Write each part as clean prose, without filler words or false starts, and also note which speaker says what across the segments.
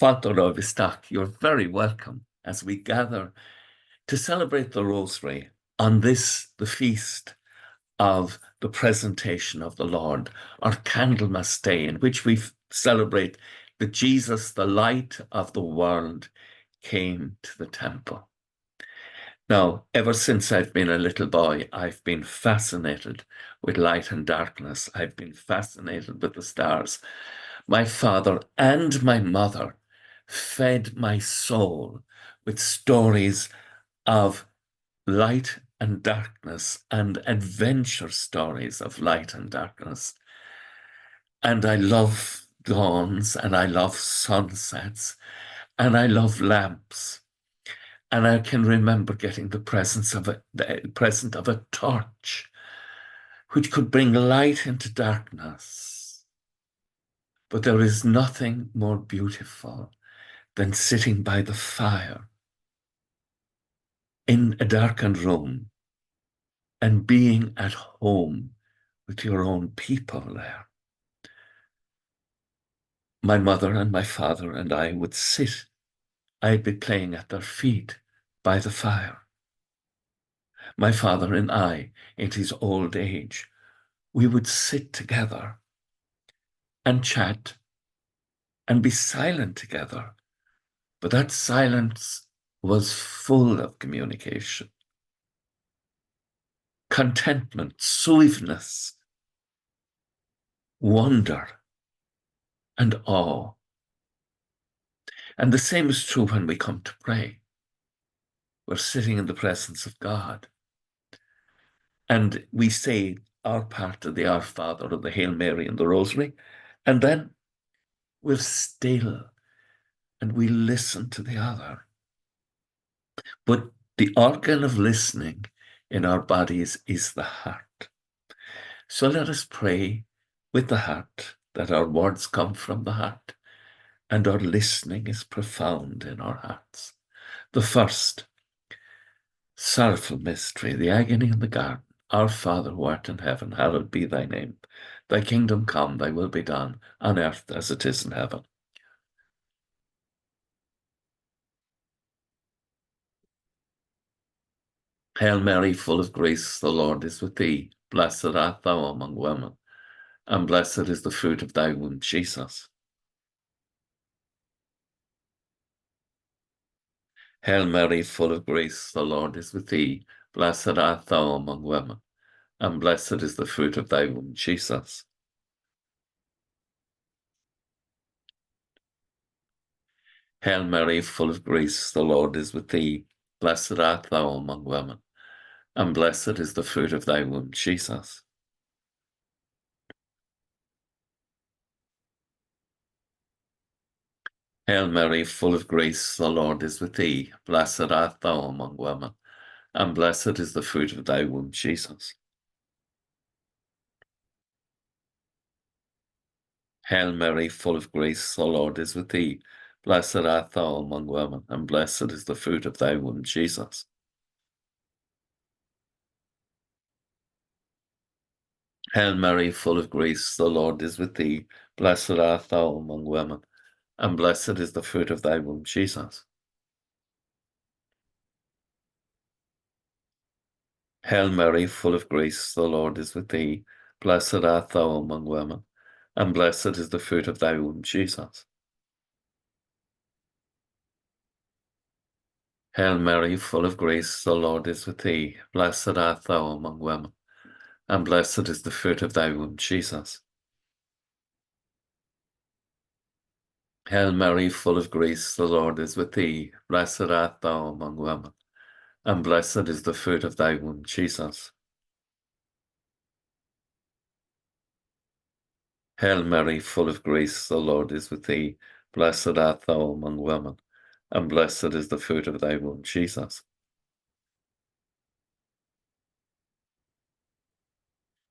Speaker 1: Father Isteach, you're very welcome as we gather to celebrate the Rosary on this, the feast of the presentation of the Lord, our Candlemas Day, in which we celebrate that Jesus, the light of the world, came to the temple. Now, ever since I've been a little boy, I've been fascinated with light and darkness. I've been fascinated with the stars. My father and my mother fed my soul with stories of light and darkness and adventure stories of light and darkness. And I love dawns, and I love sunsets, and I love lamps. And I can remember getting the present of a torch, which could bring light into darkness. But there is nothing more beautiful than sitting by the fire in a darkened room and being at home with your own people there. My mother and my father and I would sit. I'd be playing at their feet by the fire. My father and I, in his old age, we would sit together and chat and be silent together. But that silence was full of communication, contentment, sweetness, wonder, and awe. And the same is true when we come to pray. We're sitting in the presence of God. And we say our part of the Our Father or the Hail Mary and the Rosary. And then we're still and we listen to the other. But the organ of listening in our bodies is the heart. So let us pray with the heart, that our words come from the heart and our listening is profound in our hearts. The first sorrowful mystery, the agony in the garden. Our Father who art in heaven, hallowed be thy name. Thy kingdom come, thy will be done, on earth as it is in heaven. Hail Mary, full of grace, the Lord is with thee. Blessed art thou among women, and blessed is the fruit of thy womb, Jesus. Hail Mary, full of grace, the Lord is with thee. Blessed art thou among women, and blessed is the fruit of thy womb, Jesus. Hail Mary, full of grace, the Lord is with thee. Blessed art thou among women, and blessed is the fruit of thy womb, Jesus. Hail Mary, full of grace, the Lord is with thee. Blessed art thou among women, and blessed is the fruit of thy womb, Jesus. Hail Mary, full of grace, the Lord is with thee. Blessed art thou among women, and blessed is the fruit of thy womb, Jesus. Hail Mary, full of grace, the Lord is with thee. Blessed art thou among women, and blessed is the fruit of thy womb, Jesus. Hail Mary, full of grace, the Lord is with thee. Blessed art thou among women, and blessed is the fruit of thy womb, Jesus. Hail Mary, full of grace, the Lord is with thee. Blessed art thou among women, and blessed is the fruit of thy womb, Jesus. Hail Mary, full of grace, the Lord is with thee. Blessed art thou among women, and blessed is the fruit of thy womb, Jesus. Hail Mary, full of grace, the Lord is with thee. Blessed art thou among women, and blessed is the fruit of thy womb, Jesus.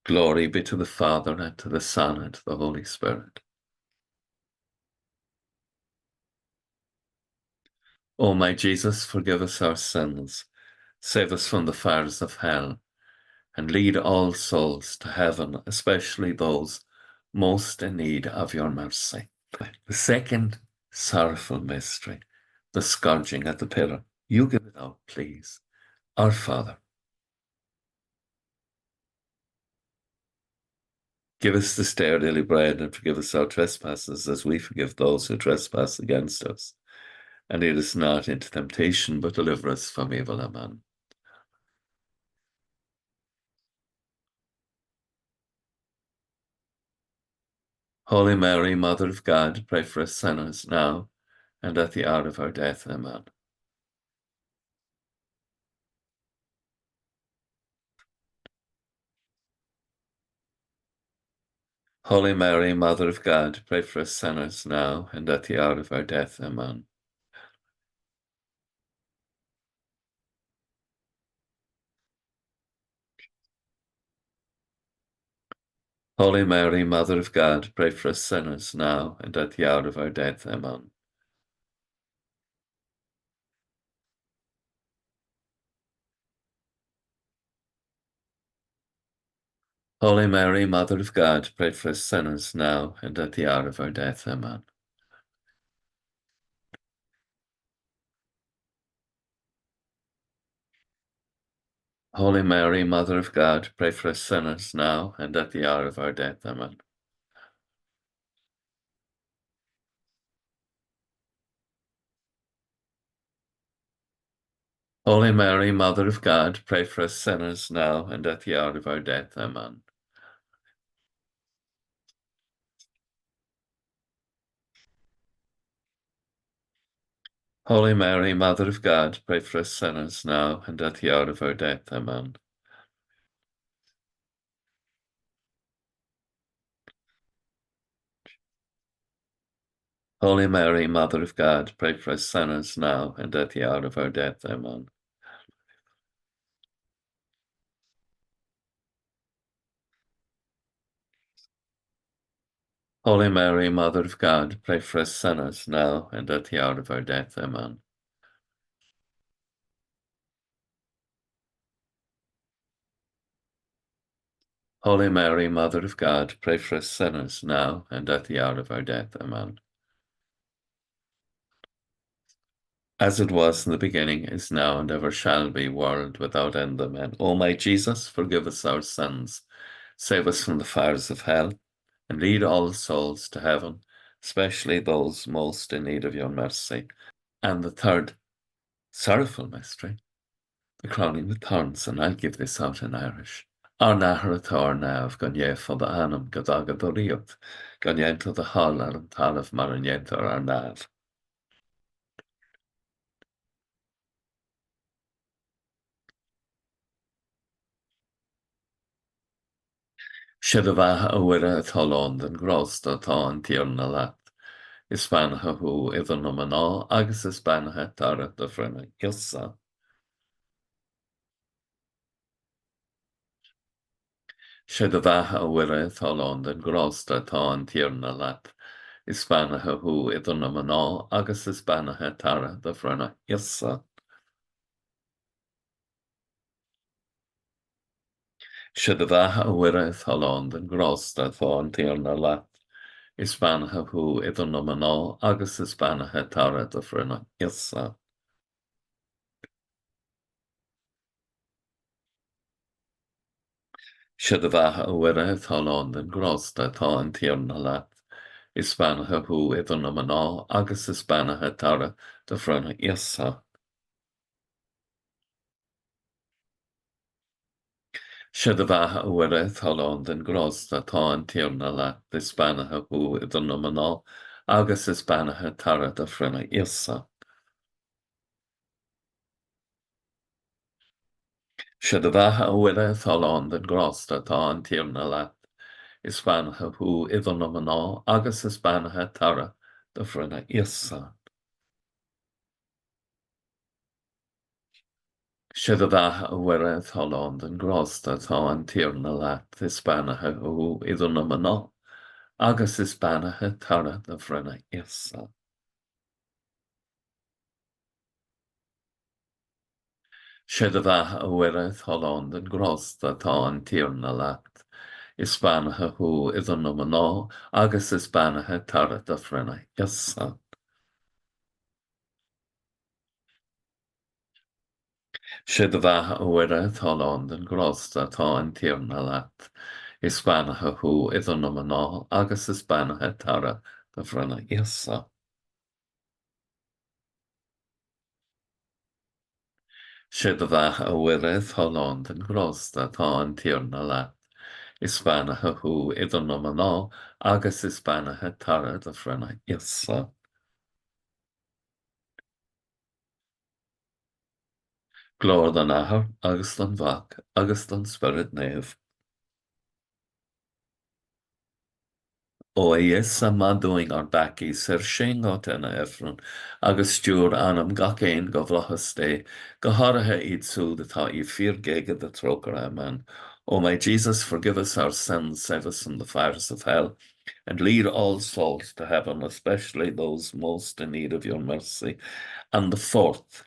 Speaker 1: Glory be to the Father, and to the Son, and to the Holy Spirit. O my Jesus, forgive us our sins, save us from the fires of hell, and lead all souls to heaven, especially those most in need of your mercy. The second sorrowful mystery, the scourging at the pillar. You give it out, please. Our Father, give us this day our daily bread, and forgive us our trespasses as we forgive those who trespass against us. And lead us not into temptation, but deliver us from evil. Amen. Holy Mary, Mother of God, pray for us sinners now and at the hour of our death. Amen. Holy Mary, Mother of God, pray for us sinners now and at the hour of our death. Amen. Holy Mary, Mother of God, pray for us sinners now and at the hour of our death. Amen. Holy Mary, Mother of God, pray for us sinners now and at the hour of our death. Amen. Holy Mary, Mother of God, pray for us sinners now and at the hour of our death. Amen. Holy Mary, Mother of God, pray for us sinners now and at the hour of our death. Amen. Holy Mary, Mother of God, pray for us sinners now and at the hour of our death. Amen. Holy Mary, Mother of God, pray for us sinners now and at the hour of our death. Amen. Holy Mary, Mother of God, pray for us sinners now and at the hour of our death. Amen. Holy Mary, Mother of God, pray for us sinners now and at the hour of our death. Amen. As it was in the beginning, is now, and ever shall be, world without end. Amen. O my Jesus, forgive us our sins, save us from the fires of hell, and lead all souls to heaven, especially those most in need of your mercy. And the third sorrowful mystery, the crowning with thorns, and I'll give this out in Irish. Ar mháthair nav gan for the anam gadagad o riot, gan to the hall ar an talaf mar an ar nav. Siad a bheith a bhuire atá lán den grásta atá an tíorna leat. Is beanathe thu idir nó maná agus is beanathe tara do bhrinne iosa. Siad a bheith a bhuire atá lán den grásta atá an tíorna leat. Is beanathe thu idir nó maná agus is beanathe tara do bhrinne iosa. Siad a bheith a bhuire atá lán den grásta atá an tíorna leat. Is beanathe thu idir nó maná agus is beanathe tara do bhrinne iosa. Siad a bheith a bhuire atá lán den grásta atá an tíorna leat. Is beanathe thu idir nó maná agus is beanathe tara do bhrinne iosa. Siad a bheith a bhuire atá lán den grásta atá an tíorna leat. Is beanathe thu idir nó maná agus is beanathe tara do bhrinne iosa. Siad a bheith a bhuire atá lán den grásta atá an tíorna leat. Is beanathe thu idir nó maná agus is beanathe tara do bhrinne iosa. Siad a bheith a bhuire atá lán den grásta atá an tíorna leat. Is beanathe thu idir nó maná agus is beanathe tara do bhrinne iosa. Siad a bheith a bhuire atá lán den grásta atá an tíorna leat. Is beanathe thu idir nó maná agus is beanathe tara do bhrinne iosa. Siad a bheith a bhuire talán den grásta tá an tíorna leat. Is banathe thu idir nó ná agus is banathe tara do bhrenna íosa. Siad a bheith a bhuire talán den grásta tá an tíorna leat. Is banathe thu idir nó ná agus is banathe tara do bhrenna íosa. Glór den ahar agus den bhac agus den spirit neve. Ó is sa má doing ar baci sir sin gá tena efron, agus stúr anam gach ein go bhlachas dé, go háirithe iad súd atá I fear giga the troker amen. O my Jesus, forgive us our sins, save us from the fires of hell, and lead all souls to heaven, especially those most in need of your mercy. And the fourth,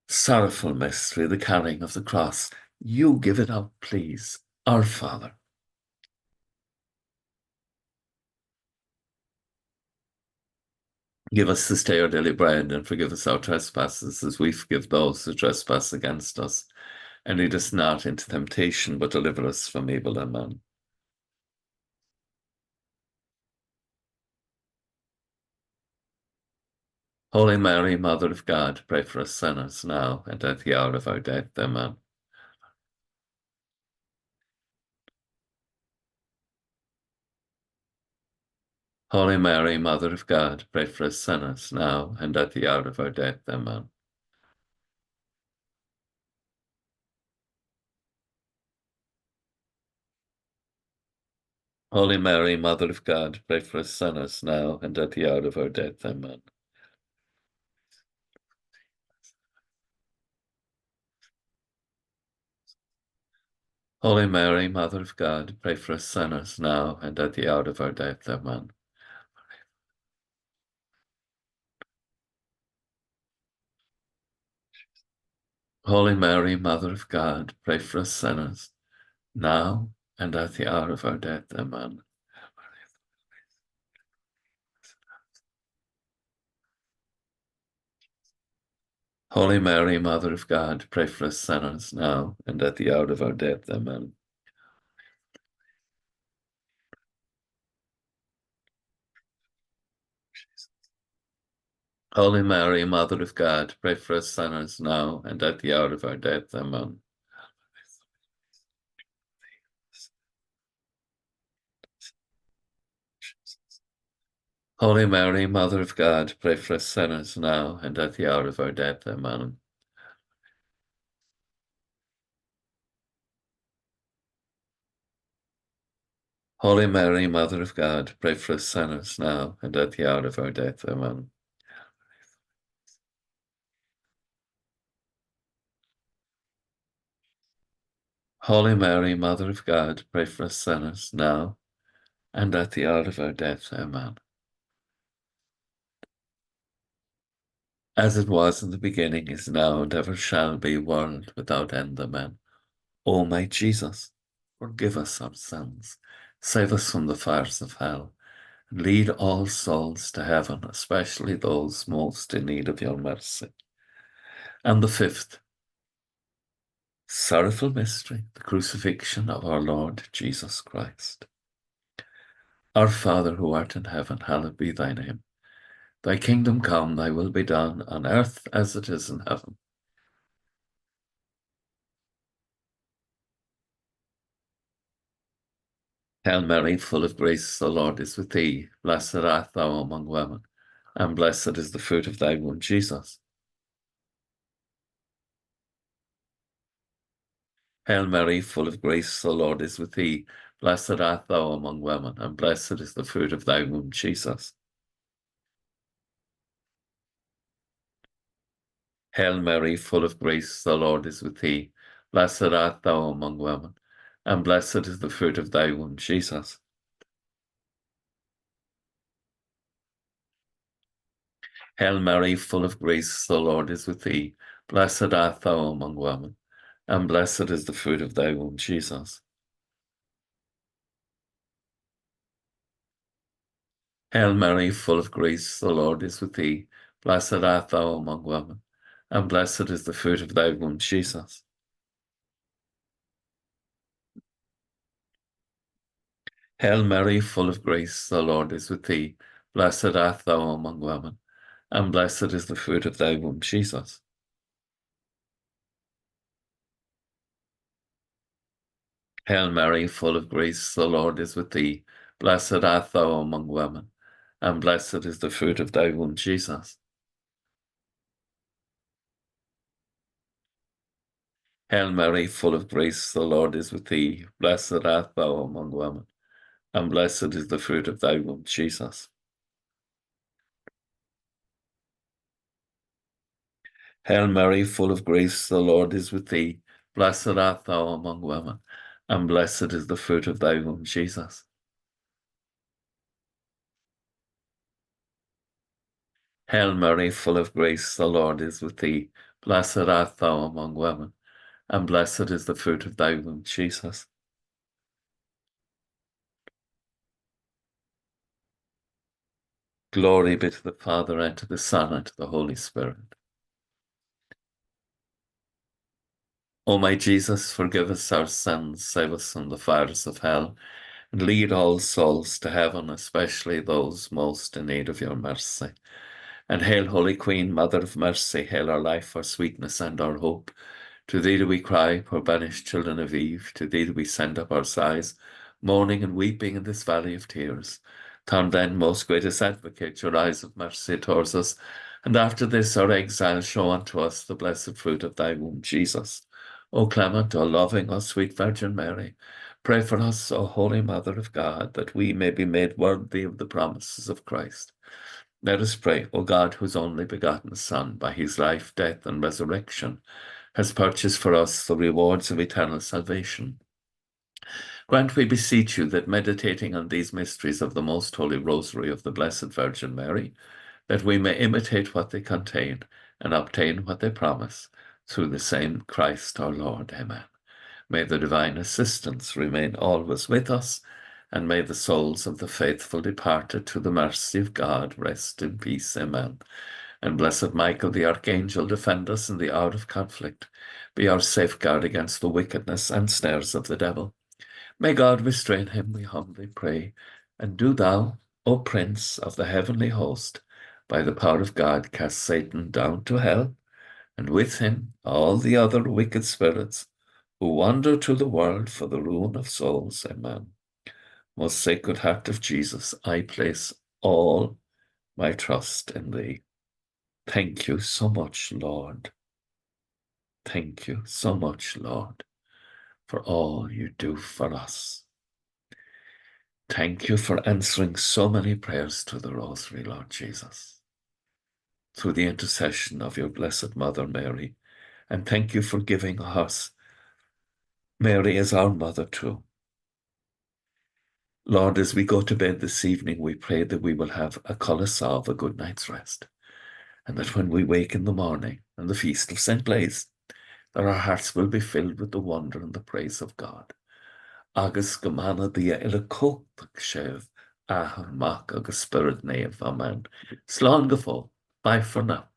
Speaker 1: sorrowful mystery, the carrying of the cross. You give it up, please, our Father. Give us this day our daily bread, and forgive us our trespasses, as we forgive those who trespass against us. And lead us not into temptation, but deliver us from evil. Amen. Holy Mary, Mother of God, pray for us sinners now and at the hour of our death. Amen. Holy Mary, Mother of God, pray for us sinners now and at the hour of our death. Amen. Holy Mary, Mother of God, pray for us sinners now and at the hour of our death. Amen. Holy Mary, Mother of God, pray for us sinners now and at the hour of our death. Amen. Holy Mary, Mother of God, pray for us sinners now and at the hour of our death. Amen. Holy Mary, Mother of God, pray for us sinners now and at the hour of our death. Amen. Holy Mary, Mother of God, pray for us sinners now and at the hour of our death. Amen. Holy Mary, Mother of God, pray for us sinners now and at the hour of our death. Amen. Holy Mary, Mother of God, pray for us sinners now and at the hour of our death. Amen. Holy Mary, Mother of God, pray for us sinners now and at the hour of our death. Amen. As it was in the beginning, is now, and ever shall be, world without end. Amen. O my Jesus, forgive us our sins, save us from the fires of hell, and lead all souls to heaven, especially those most in need of your mercy. And the fifth, sorrowful mystery, the crucifixion of our Lord Jesus Christ. Our Father who art in heaven, hallowed be thy name. Thy kingdom come, thy will be done, on earth as it is in heaven. Hail Mary, full of grace, the Lord is with thee. Blessed art thou among women, and blessed is the fruit of thy womb, Jesus. Hail Mary, full of grace, the Lord is with thee. Blessed art thou among women, and blessed is the fruit of thy womb, Jesus. Hail Mary, full of grace, the Lord is with thee. Blessed art thou among women, and blessed is the fruit of thy womb, Jesus. Hail Mary, full of grace, the Lord is with thee. Blessed art thou among women, and blessed is the fruit of thy womb, Jesus. Hail Mary, full of grace, the Lord is with thee. Blessed art thou among women, and blessed is the fruit of thy womb, Jesus. Hail Mary, full of grace, the Lord is with thee. Blessed art thou among women, and blessed is the fruit of thy womb, Jesus. Hail Mary, full of grace, the Lord is with thee. Blessed art thou among women, and blessed is the fruit of thy womb, Jesus. Hail Mary, full of grace, the Lord is with thee. Blessed art thou among women, and blessed is the fruit of thy womb, Jesus. Hail Mary, full of grace, the Lord is with thee. Blessed art thou among women, and blessed is the fruit of thy womb, Jesus. Hail Mary, full of grace, the Lord is with thee. Blessed art thou among women, and blessed is the fruit of thy womb, Jesus. Glory be to the Father, and to the Son, and to the Holy Spirit. O my Jesus, forgive us our sins, save us from the fires of hell, and lead all souls to heaven, especially those most in need of your mercy. And hail, Holy Queen, Mother of Mercy, hail our life, our sweetness, and our hope. To thee do we cry, poor banished children of Eve. To thee do we send up our sighs, mourning and weeping in this valley of tears. Turn then, most gracious Advocate, your eyes of mercy towards us, and after this our exile show unto us the blessed fruit of thy womb, Jesus. O clement, O loving, O sweet Virgin Mary, pray for us, O Holy Mother of God, that we may be made worthy of the promises of Christ. Let us pray, O God, whose only begotten Son, by his life, death, and resurrection, has purchased for us the rewards of eternal salvation. Grant, we beseech you, that meditating on these mysteries of the most holy Rosary of the Blessed Virgin Mary, that we may imitate what they contain and obtain what they promise, through the same Christ our Lord. Amen. May the divine assistance remain always with us, and may the souls of the faithful departed to the mercy of God rest in peace. Amen. And blessed Michael, the Archangel, defend us in the hour of conflict. Be our safeguard against the wickedness and snares of the devil. May God restrain him, we humbly pray. And do thou, O Prince of the heavenly host, by the power of God, cast Satan down to hell, and with him all the other wicked spirits who wander through the world for the ruin of souls. Amen. Most Sacred Heart of Jesus, I place all my trust in thee. Thank you so much, Lord. Thank you so much, Lord, for all you do for us. Thank you for answering so many prayers to the Rosary, Lord Jesus, through the intercession of your Blessed Mother Mary. And thank you for giving us Mary as our mother too. Lord, as we go to bed this evening, we pray that we will have a colosal, a good night's rest, and that when we wake in the morning on the feast of St. Blaise, that our hearts will be filled with the wonder and the praise of God. Agus gomana dia ila cóach sef, ahar mac agus spirit nave. Amen. Slán go fóill. Bye for now.